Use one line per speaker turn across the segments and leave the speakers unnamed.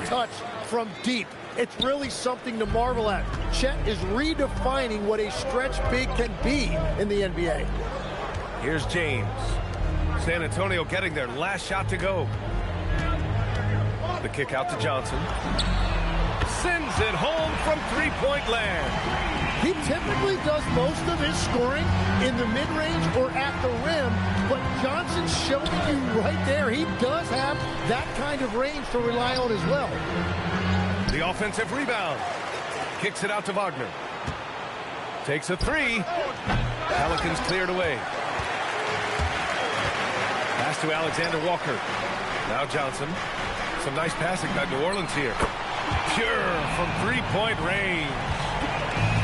touch from deep. It's really something to marvel at. Chet is redefining what a stretch big can be in the NBA.
Here's James. San Antonio getting their last shot to go. The kick out to Johnson. Sends it home from three-point land.
He typically does most of his scoring in the mid-range or at the rim, but Johnson's showing you right there he does have that kind of range to rely on as well.
The offensive rebound. Kicks it out to Wagner. Takes a three. Pelicans cleared away. Pass to Alexander Walker. Now Johnson. Some nice passing by New Orleans here. Pure from three-point range.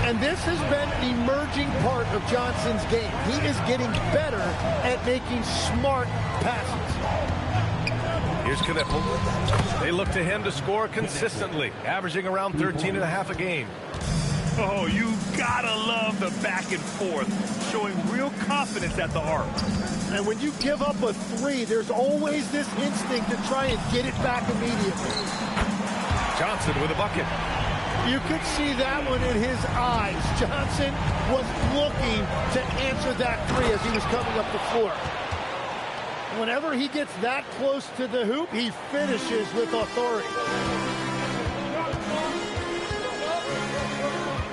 And this has been an emerging part of Johnson's game. He is getting better at making smart passes.
Here's Knippel. They look to him to score consistently, averaging around 13.5 a game.
Oh, you gotta love the back and forth, showing real confidence at the arc.
And when you give up a three, there's always this instinct to try and get it back immediately.
Johnson with a bucket.
You could see that one in his eyes. Johnson was looking to answer that three as he was coming up the floor. Whenever he gets that close to the hoop, he finishes with authority.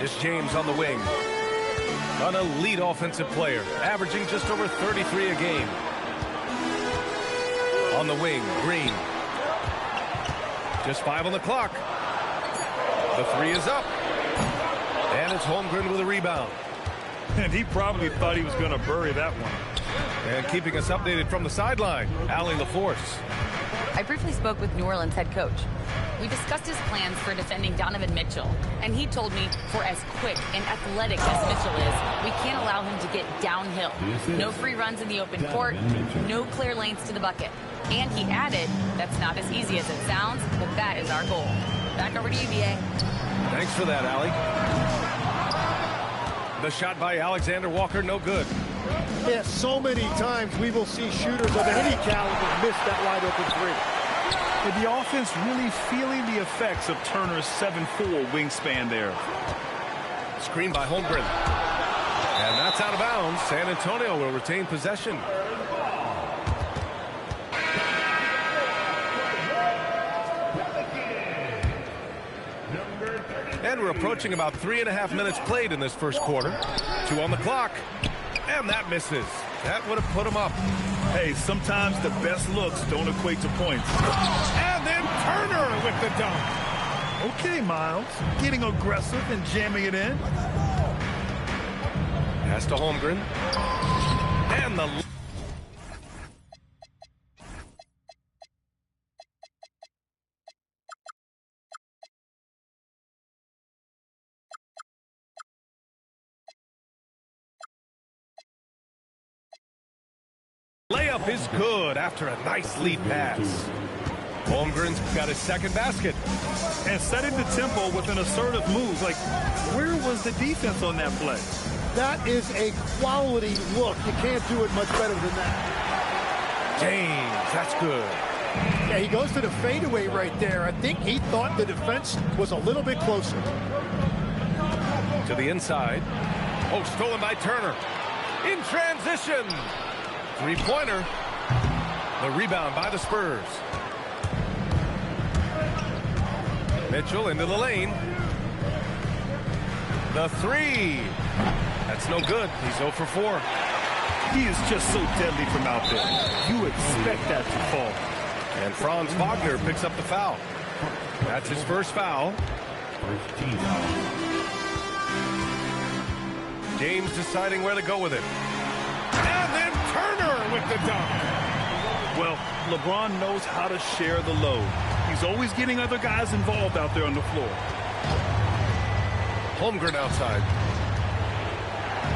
It's James on the wing. An elite offensive player, averaging just over 33 a game. On the wing, Green. Just 5 on the clock. The three is up. And it's Holmgren with a rebound.
And he probably thought he was going to bury that one.
And keeping us updated from the sideline, Allie LaForce.
I briefly spoke with New Orleans head coach. We discussed his plans for defending Donovan Mitchell, and he told me for as quick and athletic as Mitchell is, we can't allow him to get downhill. No free runs in the open court, no clear lanes to the bucket. And he added, that's not as easy as it sounds, but that is our goal. Back over to you, BA.
Thanks for that, Allie. The shot by Alexander Walker, no good.
Yeah, so many times we will see shooters of any caliber miss that wide open three.
And the offense really feeling the effects of Turner's 7'4" wingspan there.
Screen by Holmgren. And that's out of bounds. San Antonio will retain possession. And we're approaching about 3.5 minutes played in this first quarter. 2 on the clock. And that misses. That would have put him up.
Hey, sometimes the best looks don't equate to points.
And then Turner with the dunk.
Okay, Miles. Getting aggressive and jamming it in.
Pass to Holmgren. And the layup is good after a nice lead pass. Holmgren's got his second basket.
And setting the tempo with an assertive move. Like, where was the defense on that play?
That is a quality look. You can't do it much better than that.
James, that's good.
Yeah, he goes to the fadeaway right there. I think he thought the defense was a little bit closer.
To the inside. Oh, stolen by Turner. In transition. Three-pointer. The rebound by the Spurs. Mitchell into the lane. The three. That's no good. He's 0 for 4.
He is just so deadly from out there. You expect that to fall.
And Franz Wagner picks up the foul. That's his first foul. James deciding where to go with it. And then Turner with the dunk.
Well, LeBron knows how to share the load. He's always getting other guys involved out there on the floor.
Holmgren outside.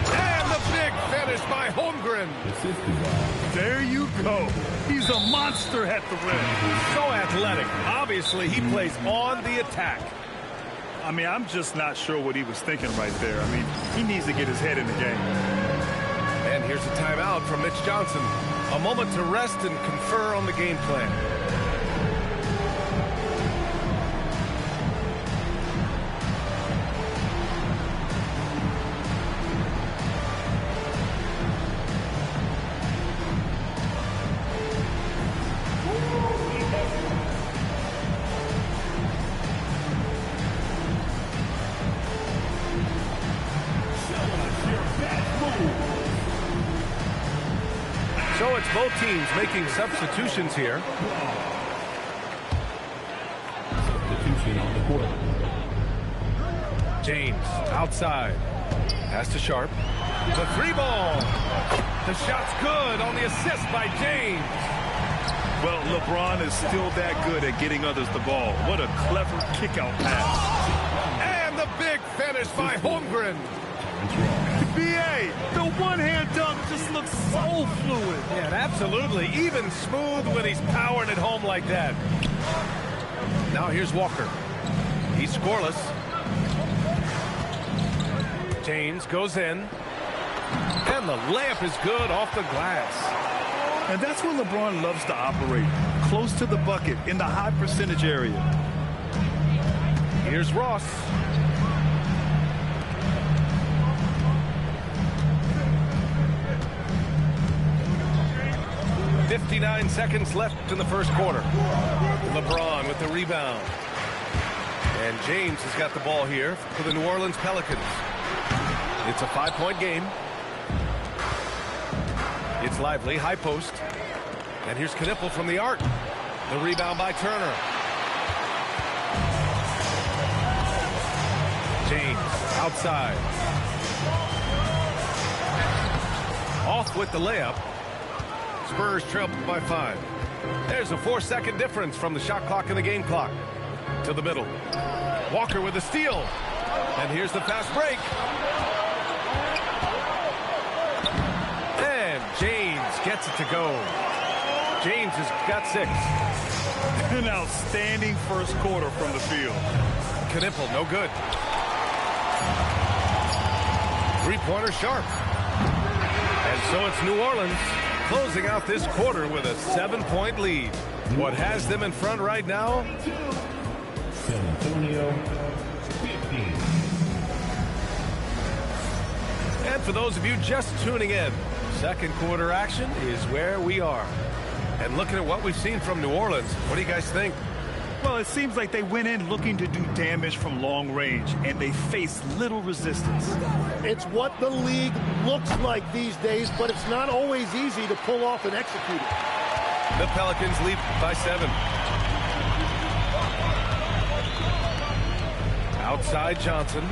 And the big finish by Holmgren.
There you go. He's a monster at the rim.
So athletic. Obviously, he plays on the attack.
I mean, I'm just not sure what he was thinking right there. I mean, he needs to get his head in the game.
And here's a timeout from Mitch Johnson. A moment to rest and confer on the game plan. Both teams making substitutions here.
Substitution on the court.
James outside. Pass to Sharp. The three ball. The shot's good on the assist by James.
Well, LeBron is still that good at getting others the ball. What a clever kick-out pass.
And the big finish by Holmgren.
B.A., the one-hand dunk just looks so fluid.
Yeah, absolutely. Even smooth when he's powering it home like that. Now here's Walker. He's scoreless. James goes in. And the layup is good off the glass.
And that's where LeBron loves to operate. Close to the bucket in the high percentage area.
Here's Ross. .59 seconds left in the first quarter. LeBron with the rebound. And James has got the ball here for the New Orleans Pelicans. It's a 5-point game. It's lively, high post. And here's Knipple from the arc. The rebound by Turner. James outside. Off with the layup. Spurs trail by 5. There's a 4-second difference from the shot clock and the game clock. To the middle. Walker with a steal. And here's the fast break. And James gets it to go. James has got 6.
An outstanding first quarter from the field.
Knipple, no good. Three-pointer Sharp. And so it's New Orleans closing out this quarter with a 7-point lead. What has them in front right now?
San Antonio, 15.
And for those of you just tuning in, second quarter action is where we are. And looking at what we've seen from New Orleans, what do you guys think?
Well, it seems like they went in looking to do damage from long range, and they faced little resistance.
It's what the league looks like these days, but it's not always easy to pull off and execute it.
The Pelicans lead by 7. Outside Johnson.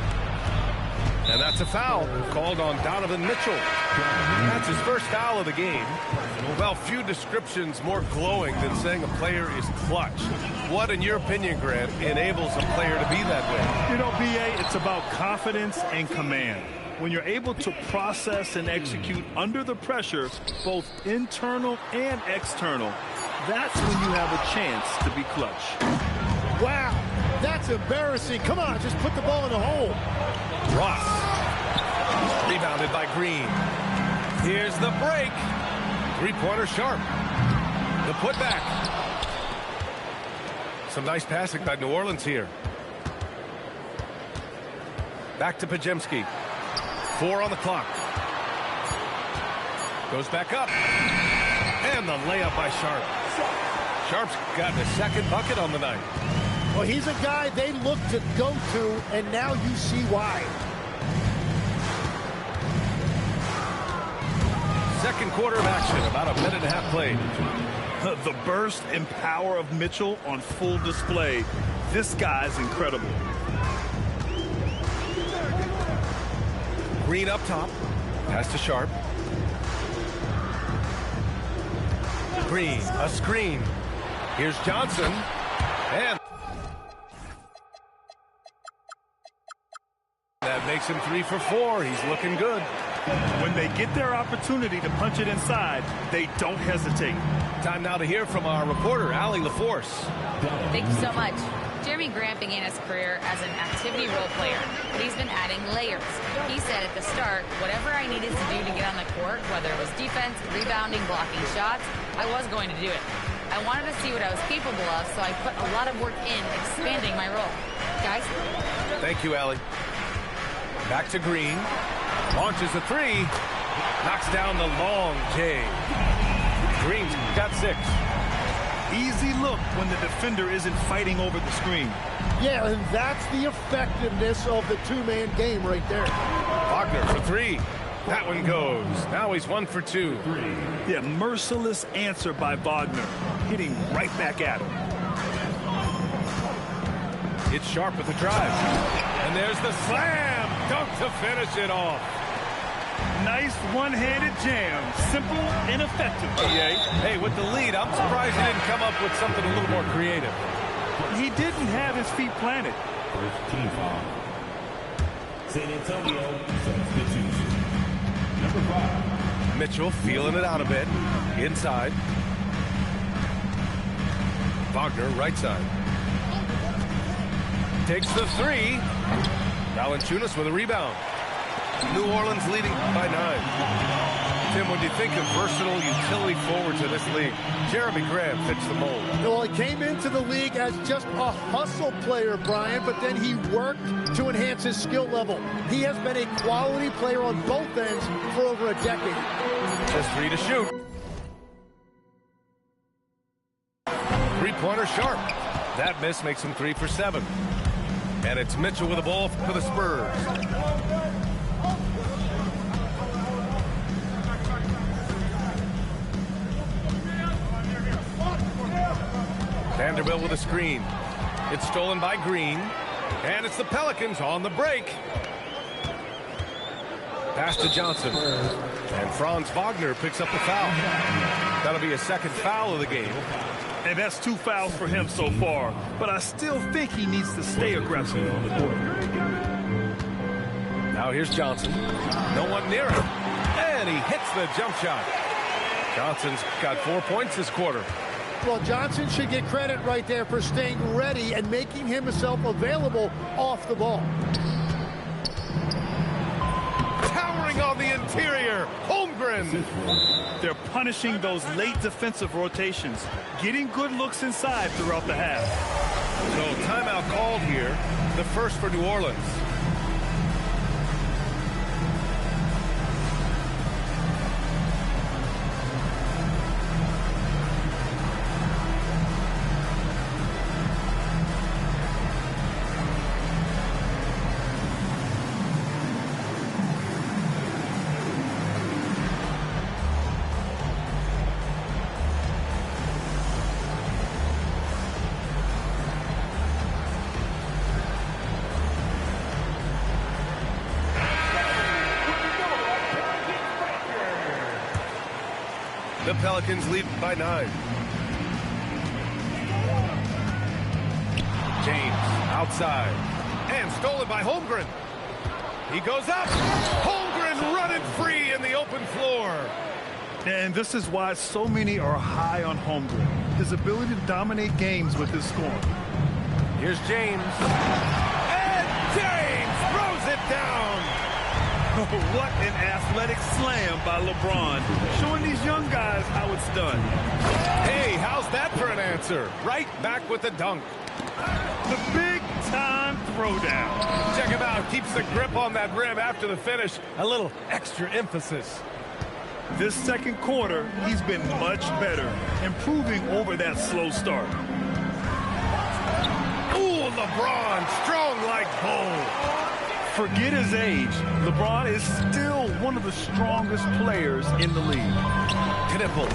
And that's a foul called on Donovan Mitchell. That's his first foul of the game. Well, few descriptions more glowing than saying a player is clutch. What, in your opinion, Grant, enables a player to be that way?
You know, B.A., it's about confidence and command. When you're able to process and execute under the pressure, both internal and external, that's when you have a chance to be clutch.
Wow, that's embarrassing. Come on, just put the ball in the hole.
Ross. Rebounded by Green. Here's the break. Three-pointer Sharp. The putback. Some nice passing by New Orleans here. Back to Pajemski. 4 on the clock. Goes back up. And the layup by Sharp. Sharp's gotten a second bucket on the night.
Well, he's a guy they look to go to, and now you see why.
Second quarter of action, about a minute and a half played.
The burst and power of Mitchell on full display. This guy's incredible.
Green up top. Pass to Sharp. Green, a screen. Here's Johnson. And that makes him 3 for 4. He's looking good.
When they get their opportunity to punch it inside, they don't hesitate.
Time now to hear from our reporter, Allie LaForce.
Thank you so much. Jeremy Grant began his career as an activity role player, but he's been adding layers. He said at the start, whatever I needed to do to get on the court, whether it was defense, rebounding, blocking shots, I was going to do it. I wanted to see what I was capable of, so I put a lot of work in expanding my role. Guys?
Thank you, Allie. Back to Green. Launches a 3. Knocks down the long J. Green's got 6.
Easy look when the defender isn't fighting over the screen.
Yeah, and that's the effectiveness of the two-man game right there.
Wagner for 3. That one goes. Now he's 1 for 2.
Yeah, merciless answer by Wagner, hitting right back at him.
It's Sharp with the drive. And there's the slam dunk to finish it off.
Nice one-handed jam. Simple and effective, PA.
Hey, with the lead, I'm surprised he didn't come up with something a little more creative.
He didn't have his feet planted.
First team foul. San Antonio substitution. Number 5.
Mitchell feeling it out a bit. Inside. Wagner, right side. Takes the 3. Valanciunas with a rebound. New Orleans leading by 9. Tim, when you think of versatile utility forwards in this league, Jeremy Graham fits the mold.
Well, he came into the league as just a hustle player, Brian, but then he worked to enhance his skill level. He has been a quality player on both ends for over a decade.
Just 3 to shoot. Three-pointer Sharp. That miss makes him 3 for 7. And it's Mitchell with the ball for the Spurs. Vanderbilt with a screen. It's stolen by Green. And it's the Pelicans on the break. Pass to Johnson. And Franz Wagner picks up the foul. That'll be a second foul of the game.
And that's 2 fouls for him so far. But I still think he needs to stay aggressive on the court.
Now here's Johnson. No one near him. And he hits the jump shot. Johnson's got 4 points this quarter.
Well, Johnson should get credit right there for staying ready and making himself available off the ball.
Towering on the interior, Holmgren.
They're punishing those late defensive rotations, getting good looks inside throughout the half.
So timeout called here, the first for New Orleans. The Pelicans lead by 9. James outside. And stolen by Holmgren. He goes up. Holmgren running free in the open floor.
And this is why so many are high on Holmgren. His ability to dominate games with his scoring.
Here's James. And James throws it down.
What an athletic slam by LeBron, showing these young guys how it's done.
Hey, how's that for an answer? Right back with the dunk.
The big-time throwdown.
Check him out. Keeps the grip on that rim after the finish. A little extra emphasis.
This second quarter, he's been much better, improving over that slow start.
Ooh, LeBron, strong like bull.
Forget his age. LeBron is still one of the strongest players in the league.
Knipple.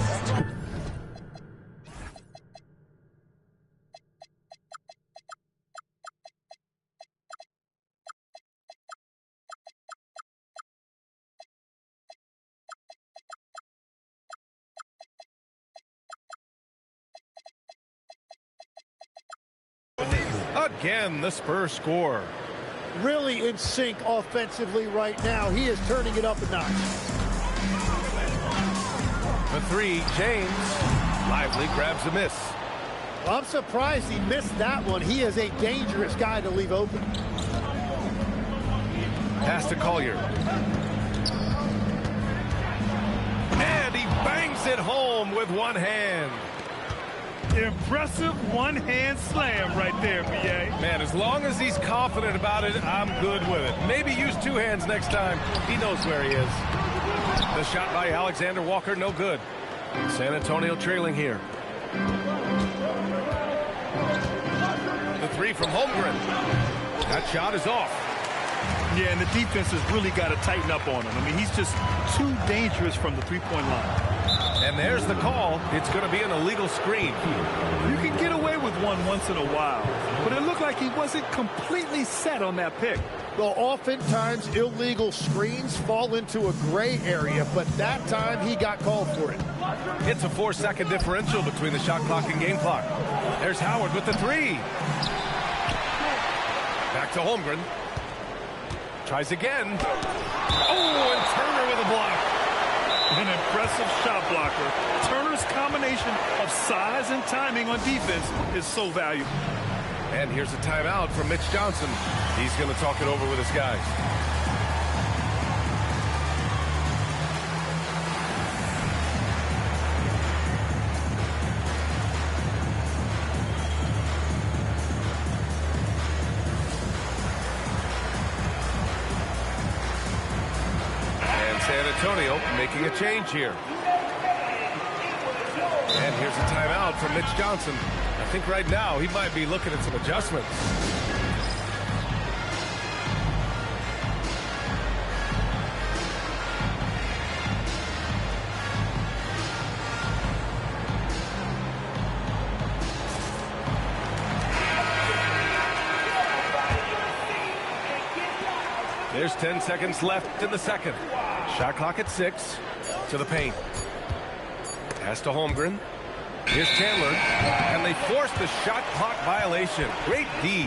Again, the Spurs score.
Really in sync offensively right now. He is turning it up a notch.
The 3, James. Lively grabs a miss.
Well, I'm surprised he missed that one. He is a dangerous guy to leave open.
Pass to Collier. And he bangs it home with one hand.
Impressive one-hand slam right there, B.A.
Man, as long as he's confident about it, I'm good with it. Maybe use 2 hands next time. He knows where he is. The shot by Alexander Walker, no good. San Antonio trailing here. The 3 from Holmgren. That shot is off.
Yeah, and the defense has really got to tighten up on him. I mean, he's just too dangerous from the three-point line.
And there's the call. It's going to be an illegal screen.
You can get away with one once in a while, but it looked like he wasn't completely set on that pick.
Well, oftentimes illegal screens fall into a gray area, but that time he got called for it.
It's a 4-second differential between the shot clock and game clock. There's Howard with the three. Back to Holmgren. Tries again. Oh, and Turner with a block.
An impressive shot blocker. Turner's combination of size and timing on defense is so valuable.
And here's a timeout from Mitch Johnson. He's going to talk it over with his guys. And San Antonio making a change here. And here's a timeout from Mitch Johnson. I think right now he might be looking at some adjustments. There's 10 seconds left in the second. Shot clock at 6. To the paint. Pass to Holmgren. Here's Chandler, and they force the shot clock violation. Great D.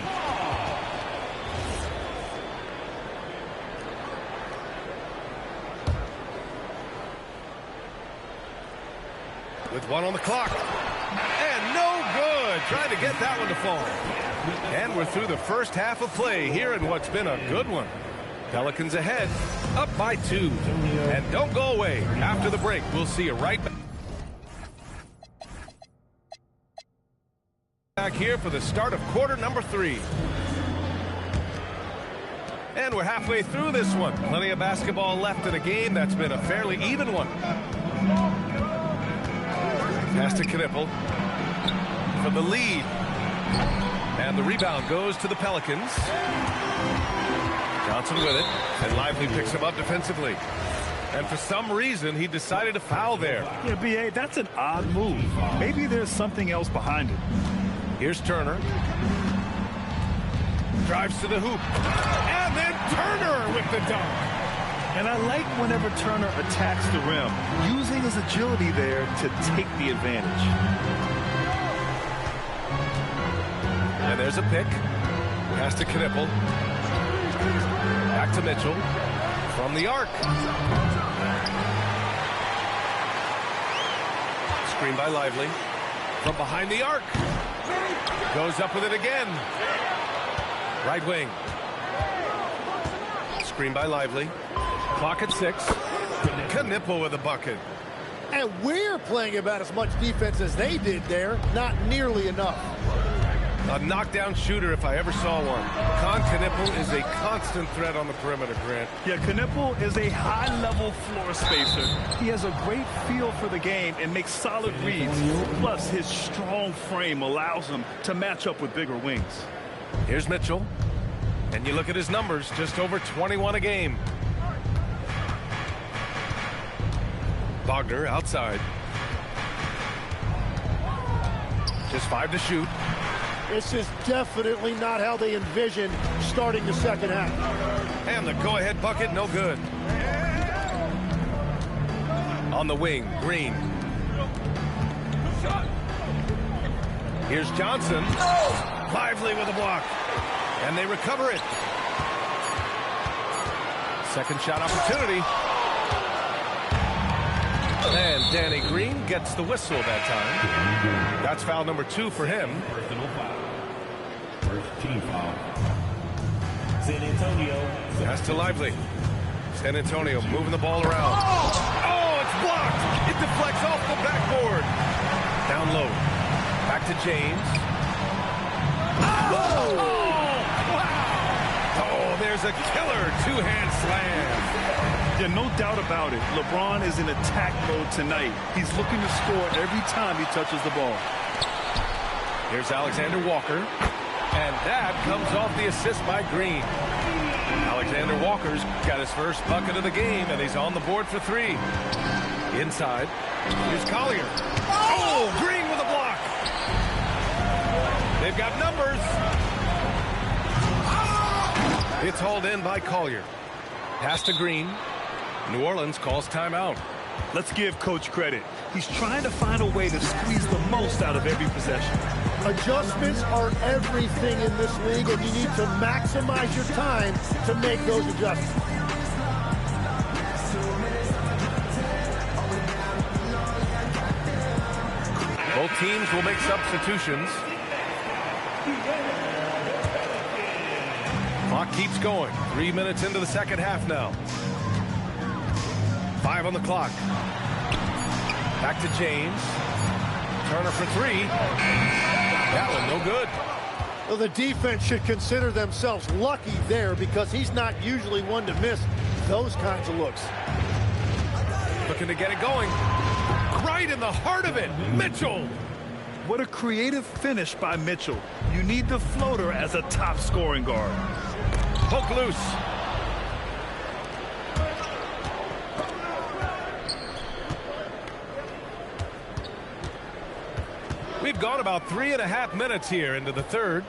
With 1 on the clock. And no good. Trying to get that one to fall. And we're through the first half of play here in what's been a good one. Pelicans ahead, up by 2. And don't go away. After the break, we'll see you right back here for the start of quarter number 3. And we're halfway through this one. Plenty of basketball left in a game that's been a fairly even one. Pass to Knippel for the lead. And the rebound goes to the Pelicans. Johnson with it, and Lively picks him up defensively. And for some reason, he decided to foul there.
Yeah, B.A., that's an odd move. Maybe there's something else behind it.
Here's Turner. Drives to the hoop. And then Turner with the dunk.
And I like whenever Turner attacks the rim, using his agility there to take the advantage.
And there's a pick. Pass to Knippel. Back to Mitchell. From the arc. Screen by Lively. From behind the arc. Goes up with it again. Right wing. Screen by Lively. Clock at 6. Knippel with a bucket.
And we're playing about as much defense as they did there. Not nearly enough.
A knockdown shooter if I ever saw one. Knippel is a constant threat on the perimeter, Grant.
Yeah, Knippel is a high-level floor spacer. He has a great feel for the game and makes solid reads. Plus, his strong frame allows him to match up with bigger wings.
Here's Mitchell. And you look at his numbers, just over 21 a game. Wagner outside. Just 5 to shoot.
This is definitely not how they envisioned starting the second half.
And the go-ahead bucket, no good. On the wing, Green. Here's Johnson. Lively with a block. And they recover it. Second shot opportunity. And Danny Green gets the whistle that time. That's foul number 2 for him.
Personal foul. First team foul. San Antonio.
Pass to Lively. San Antonio moving the ball around. Oh, it's blocked. It deflects off the backboard. Down low. Back to James. Oh, wow. Oh, there's a killer two-hand slam.
Yeah, no doubt about it. LeBron is in attack mode tonight. He's looking to score every time he touches the ball.
Here's Alexander Walker. And that comes off the assist by Green. Alexander Walker's got his first bucket of the game, and he's on the board for 3. Inside, here's Collier. Oh, Green with a block. They've got numbers. It's hauled in by Collier. Pass to Green. New Orleans calls timeout.
Let's give Coach credit. He's trying to find a way to squeeze the most out of every possession.
Adjustments are everything in this league, and you need to maximize your time to make those adjustments.
Both teams will make substitutions. Clock keeps going. 3 minutes into the second half now. 5 on the clock. Back to James. Turner for 3. That one no good.
Well, the defense should consider themselves lucky there, because he's not usually one to miss those kinds of looks.
Looking to get it going. Right in the heart of it. Mitchell.
What a creative finish by Mitchell. You need the floater as a top scoring guard.
Poke loose. We've gone about 3.5 minutes here into the third.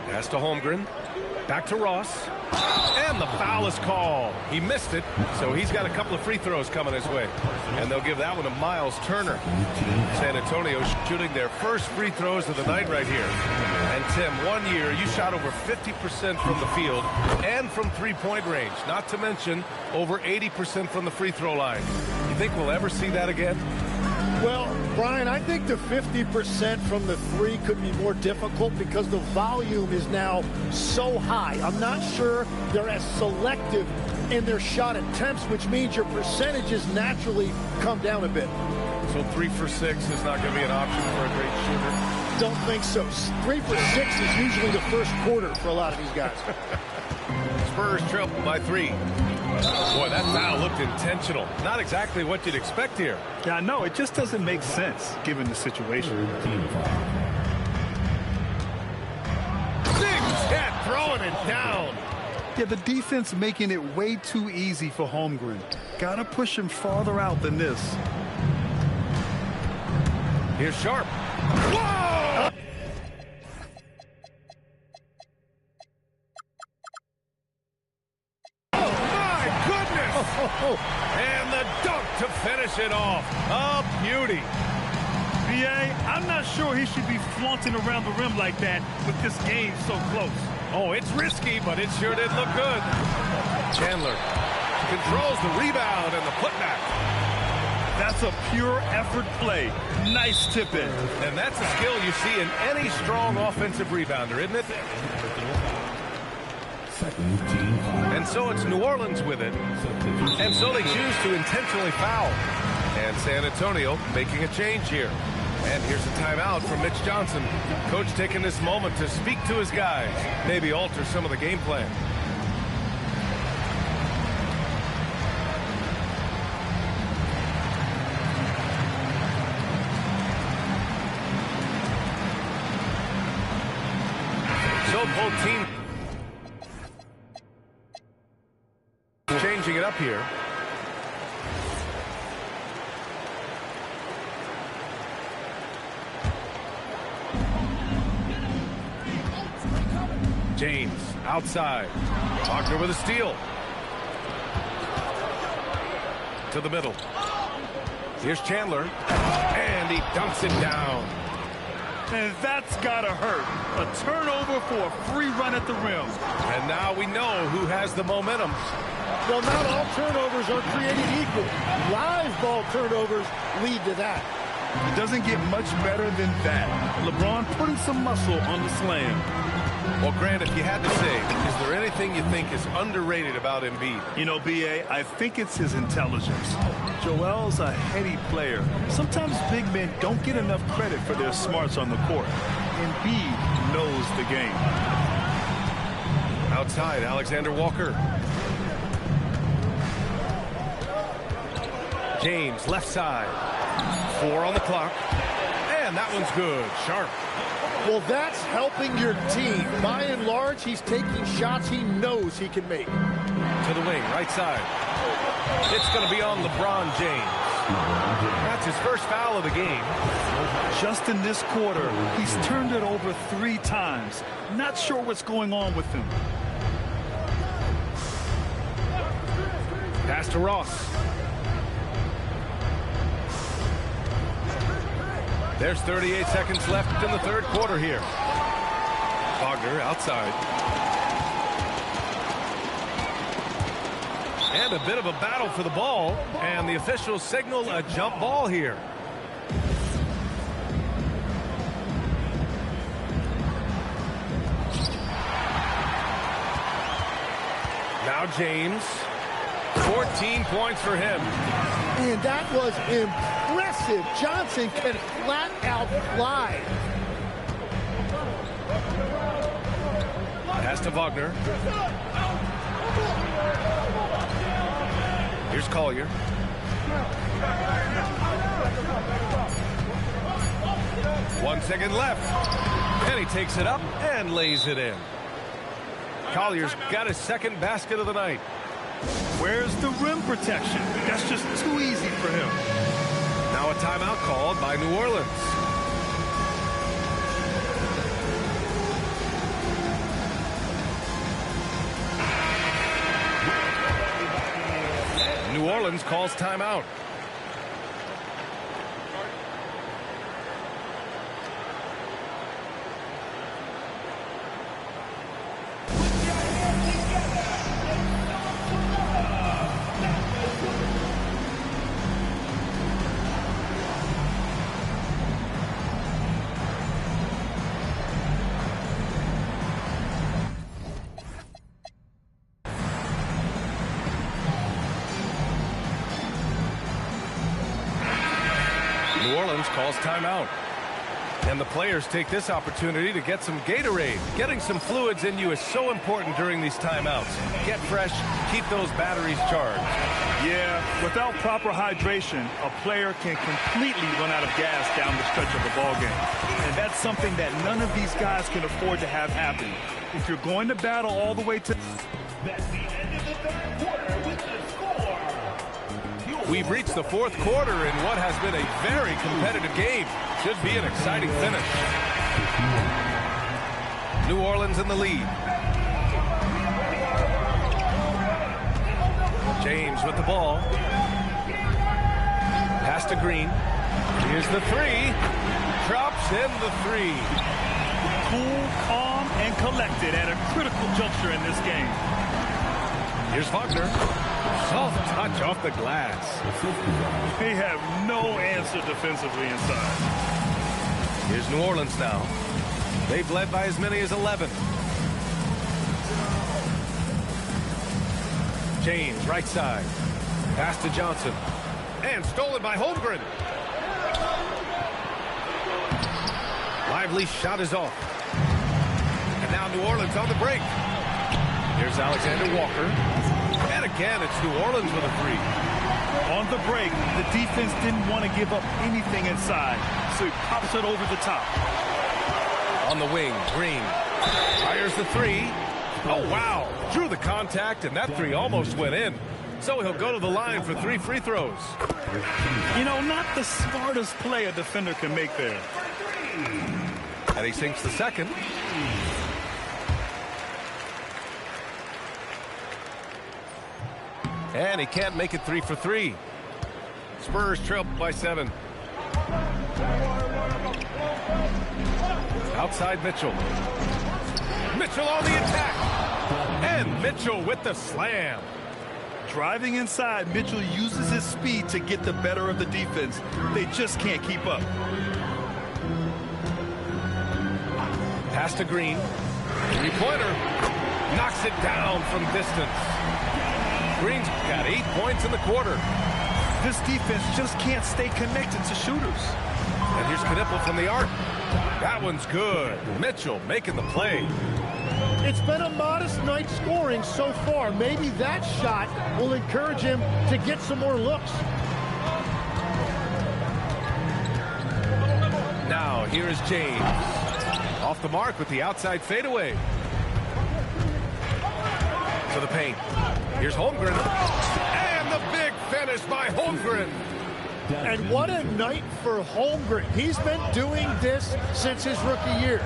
Pass to Holmgren. Back to Ross. And the foul is called. He missed it, so he's got a couple of free throws coming his way. And they'll give that one to Miles Turner. San Antonio shooting their first free throws of the night right here. And Tim, 1 year, you shot over 50% from the field and from three-point range. Not to mention over 80% from the free throw line. You think we'll ever see that again?
Well, Brian, I think the 50% from the 3 could be more difficult because the volume is now so high. I'm not sure they're as selective in their shot attempts, which means your percentages naturally come down a bit.
So 3 for 6 is not going to be an option for a great shooter?
Don't think so. 3 for 6 is usually the first quarter for a lot of these guys.
Spurs trail by 3. Boy, that foul looked intentional. Not exactly what you'd expect here.
Yeah, I know. It just doesn't make sense given the situation.
Big hit, throwing it down.
Yeah, the defense making it way too easy for Holmgren. Gotta push him farther out than this.
Here's Sharp. Whoa! And the dunk to finish it off. A beauty.
B.A., I'm not sure he should be flaunting around the rim like that with this game so close.
Oh, it's risky, but it sure did look good. Chandler controls the rebound and the putback.
That's a pure effort play. Nice tip in.
And that's a skill you see in any strong offensive rebounder, isn't it? And so it's New Orleans with it. And so they choose to intentionally foul. And San Antonio making a change here. And here's a timeout from Mitch Johnson. Coach taking this moment to speak to his guys. Maybe alter some of the game plan. So both teams changing it up here. James outside. Wagner with a steal. To the middle. Here's Chandler. And he dunks it down.
And that's gotta hurt. A turnover for a free run at the rim.
And now we know who has the momentum.
Well, not all turnovers are created equal. Live ball turnovers lead to that.
It doesn't get much better than that. LeBron putting some muscle on the slam.
Well, Grant, if you had to say, is there anything you think is underrated about Embiid?
You know, B.A., I think it's his intelligence. Joel's a heady player. Sometimes big men don't get enough credit for their smarts on the court. Embiid knows the game.
Outside, Alexander Walker. James, left side. 4 on the clock. And that one's good. Sharp.
Well, that's helping your team. By and large, he's taking shots he knows he can make.
To the wing, right side. It's going to be on LeBron James. That's his first foul of the game.
Just in this quarter, he's turned it over 3 times. Not sure what's going on with him.
Pass to Ross. There's 38 seconds left in the third quarter here. Wagner outside. And a bit of a battle for the ball. And the officials signal a jump ball here. Now James. 14 points for him.
And that was impressive. Johnson can flat out fly.
Pass to Wagner. Here's Collier. 1 second left. And he takes it up and lays it in. Collier's got his second basket of the night.
Where's the rim protection? That's just too easy for him.
Now a timeout called by New Orleans. New Orleans calls timeout. New Orleans calls timeout. And the players take this opportunity to get some Gatorade. Getting some fluids in you is so important during these timeouts. Get fresh, keep those batteries charged.
Yeah, without proper hydration, a player can completely run out of gas down the stretch of a ball game. And that's something that none of these guys can afford to have happen. If you're going to battle all the way to...
That's the end of the third quarter with the score.
We've reached the fourth quarter in what has been a very competitive game. Should be an exciting finish. New Orleans in the lead. James with the ball. Pass to Green. Here's the three. Drops in the three.
Cool, calm, and collected at a critical juncture in this game.
Here's Wagner. Soft touch off the glass.
They have no answer defensively inside.
Here's New Orleans now. They've led by as many as 11. James, right side. Pass to Johnson. And stolen by Holmgren. Lively shot is off. And now New Orleans on the break. Here's Alexander Walker. And again, it's New Orleans with a three.
On the break, the defense didn't want to give up anything inside, so he pops it over the top.
On the wing, Green fires the three. Oh, wow. Drew the contact, and that three almost went in. So he'll go to the line for 3 free throws.
You know, not the smartest play a defender can make there.
And he sinks the second. And he can't make it 3 for 3. Spurs trail by 7. Outside Mitchell. Mitchell on the attack. And Mitchell with the slam.
Driving inside, Mitchell uses his speed to get the better of the defense. They just can't keep up.
Pass to Green. Three-pointer. Knocks it down from distance. Green's got 8 points in the quarter.
This defense just can't stay connected to shooters.
And here's Knipple from the arc. That one's good. Mitchell making the play.
It's been a modest night scoring so far. Maybe that shot will encourage him to get some more looks.
Now, here is James. off the mark with the outside fadeaway. To the paint. Here's Holmgren. And the big finish by Holmgren.
And what a night for Holmgren. He's been doing this since his rookie year.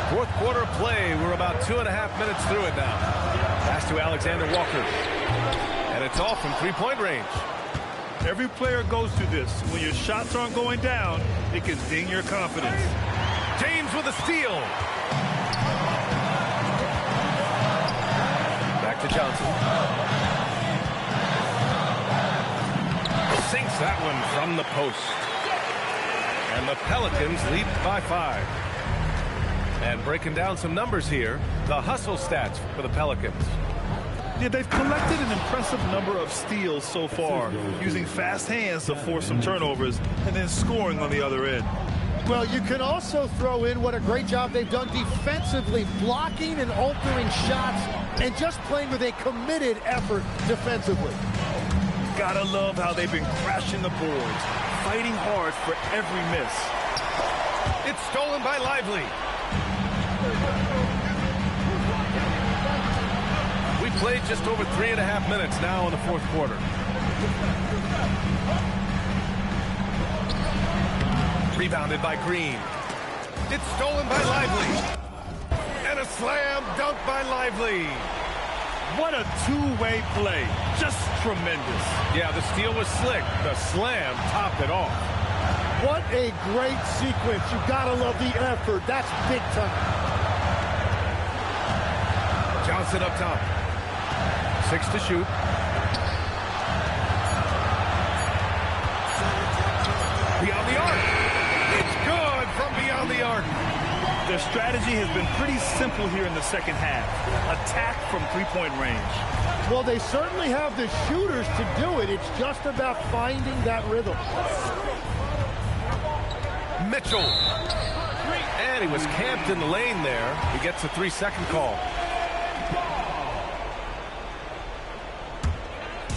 Fourth quarter play. We're about 2.5 minutes through it now. Pass to Alexander Walker. And it's all from three-point range.
Every player goes through this. When your shots aren't going down, it can ding your confidence.
James with a steal. Back to Johnson. Sinks that one from the post. And the Pelicans lead by 5. And breaking down some numbers here, the hustle stats for the Pelicans.
Yeah, they've collected an impressive number of steals so far, using fast hands to force some turnovers and then scoring on the other end.
Well, you can also throw in what a great job they've done defensively, blocking and altering shots and just playing with a committed effort defensively.
Gotta love how they've been crashing the boards, fighting hard for every miss.
It's stolen by Lively. We played just over 3.5 minutes now in the fourth quarter. Rebounded by Green. It's stolen by Lively. And a slam dunk by Lively.
What a two-way play. Just tremendous.
Yeah, the steal was slick. The slam topped it off.
What a great sequence. You gotta love the effort. That's big time.
Johnson up top. 6 to shoot. Beyond the arc. It's good from beyond the arc.
Their strategy has been pretty simple here in the second half. Attack from three-point range.
Well, they certainly have the shooters to do it. It's just about finding that rhythm.
Mitchell. And he was camped in the lane there. He gets a 3-second call.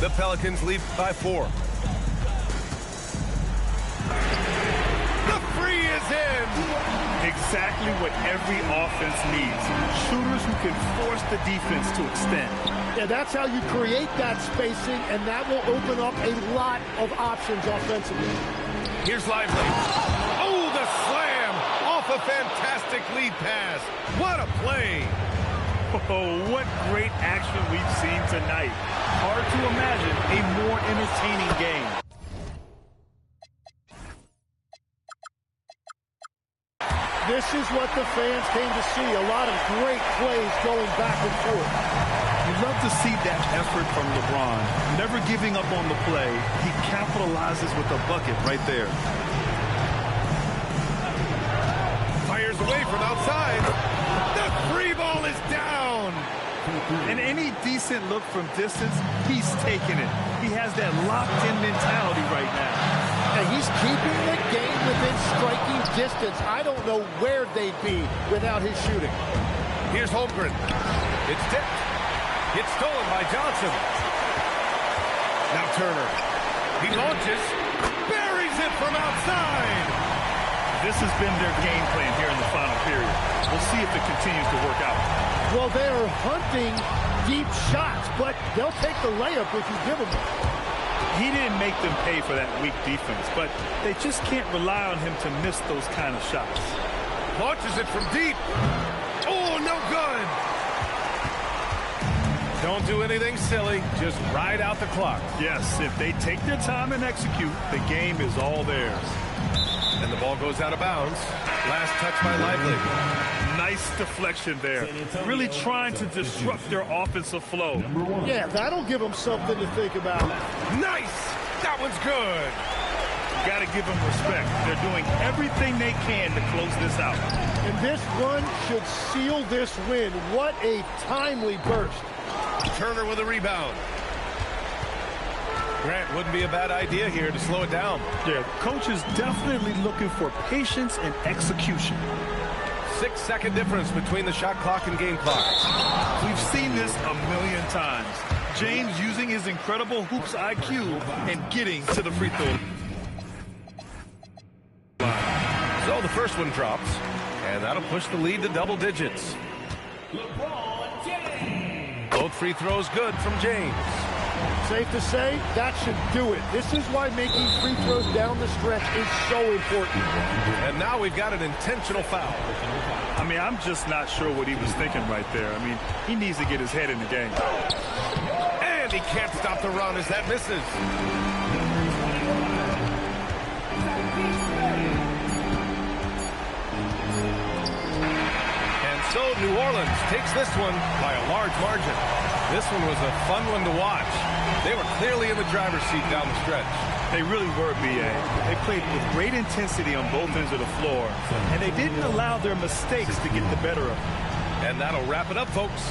The Pelicans lead by 4. The free is in.
Exactly what every offense needs. Shooters who can force the defense to extend.
Yeah, that's how you create that spacing, and that will open up a lot of options offensively.
Here's Lively. Oh, the slam off a fantastic lead pass. What a play.
Oh, what great action we've seen tonight. Hard to imagine a more entertaining game.
This is what the fans came to see. A lot of great plays going back and forth.
You love to see that effort from LeBron. Never giving up on the play. He capitalizes with a bucket right there.
Fires away from outside. The free ball is down.
And any decent look from distance, he's taking it. He has that locked-in mentality right now.
And he's keeping the game within striking distance. I don't know where they'd be without his shooting.
Here's Holmgren. It's tipped. It's stolen by Johnson. Now Turner. He launches. Buries it from outside.
This has been their game plan here in the final period. We'll see if it continues to work out.
Well, they are hunting deep shots, but they'll take the layup if you give them it.
He didn't make them pay for that weak defense, but they just can't rely on him to miss those kind of shots.
Launches it from deep. Oh, no good. Don't do anything silly. Just ride out the clock.
Yes, if they take their time and execute, the game is all theirs.
And the ball goes out of bounds. Last touch by Lively.
Nice deflection there. Really trying to disrupt their offensive flow.
Yeah, that'll give them something to think about.
Nice! That one's good.
You got to give them respect. They're doing everything they can to close this out.
And this run should seal this win. What a timely burst.
Turner with a rebound. Grant, wouldn't be a bad idea here to slow it down.
Yeah, coach is definitely looking for patience and execution.
6-second difference between the shot clock and game clock.
We've seen this a million times. James using his incredible hoops IQ and getting to the free throw.
So the first one drops, and that'll push the lead to double digits. Both free throws good from James.
Safe to say, that should do it. This is why making free throws down the stretch is so important.
And now we've got an intentional foul.
I mean, I'm just not sure what he was thinking right there. I mean, he needs to get his head in the game.
And he can't stop the run as that misses. And so New Orleans takes this one by a large margin. This one was a fun one to watch. They were clearly in the driver's seat down the stretch.
They really were, B.A. They played with great intensity on both ends of the floor, and they didn't allow their mistakes to get the better of them.
And that'll wrap it up, folks.